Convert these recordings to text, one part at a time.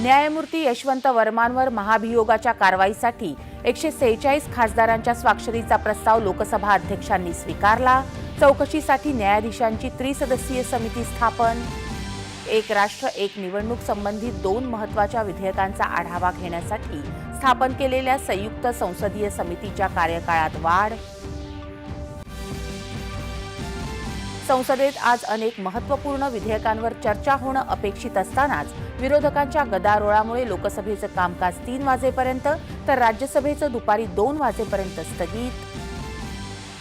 न्यायमूर्ती यशवंत वर्मांवर महाभियोगाच्या कारवाईसाठी 146 खासदारांच्या स्वाक्षरीचा प्रस्ताव लोकसभा अध्यक्षांनी स्वीकारला। चौकशीसाठी न्यायाधीशांची त्रिसदस्यीय समिती स्थापन। एक राष्ट्र एक निवडणूक संबंधित 2 महत्त्वाच्या विधेयकांचा आढावा घेण्यासाठी स्थापन केलेल्या संयुक्त संसदीय समितीच्या कार्यकाळात वाढ। संसदेत आज अनेक महत्त्वपूर्ण विधेयकांवर चर्चा होणं अपेक्षित असतानाच विरोधकांच्या गदारोळामुळे लोकसभेचं कामकाज 3 वाजेपर्यंत तर राज्यसभेचं दुपारी 2 वाजेपर्यंत स्थगित।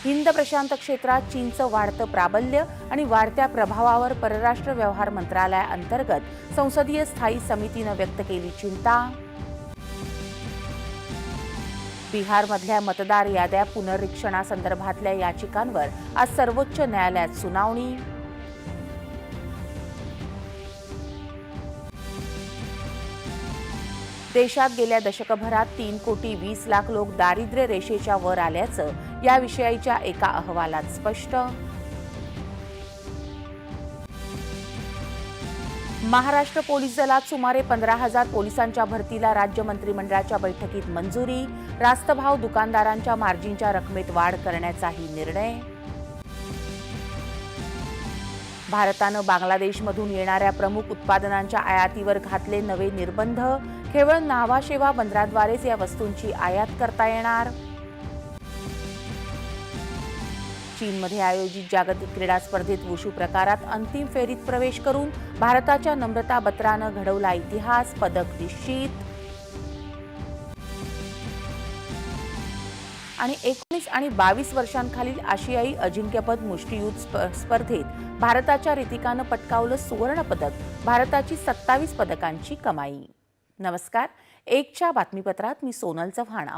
हिंद प्रशांत क्षेत्रात चीनचं वाढतं प्राबल्य आणि वाढत्या प्रभावावर परराष्ट्र व्यवहार मंत्रालयाअंतर्गत संसदीय स्थायी समितीनं व्यक्त केली चिंता। बिहारमधल्या मतदार याद्या पुनरीक्षणासंदर्भातल्या याचिकांवर आज सर्वोच्च न्यायालयात सुनावणी। देशात गेल्या दशकभरात 3 कोटी 20 लाख लोक दारिद्र्य रेषेच्या वर आल्याचं याविषयीच्या एका अहवालात स्पष्ट। महाराष्ट्र पोलीस दलात सुमारे 15,000 पोलिसांच्या भरतीला राज्य मंत्रिमंडळाच्या बैठकीत मंजुरी। रास्त भाव दुकानदारांच्या मार्जिनच्या रकमेत वाढ करण्याचाही निर्णय। भारतानं बांगलादेशमधून येणाऱ्या प्रमुख उत्पादनांच्या आयातीवर घातले नवे निर्बंध। केवळ नावाशेवा बंदराद्वारेच या वस्तूंची आयात करता येणार। चीनमध्ये आयोजित जागतिक क्रीडा स्पर्धेत वुशू प्रकारात अंतिम फेरीत प्रवेश करून भारताच्या नम्रता बत्रानं घडवला इतिहास। पदक निश्चित। आणि 19 आणि 22 वर्षांखालील आशियाई अजिंक्यपद मुष्टियुद्ध स्पर्धेत भारताच्या रितिकानं पटकावलं सुवर्ण पदक। भारताची 27 पदकांची कमाई। नमस्कार, एकच्या बातमीपत्रात मी सोनल चव्हाण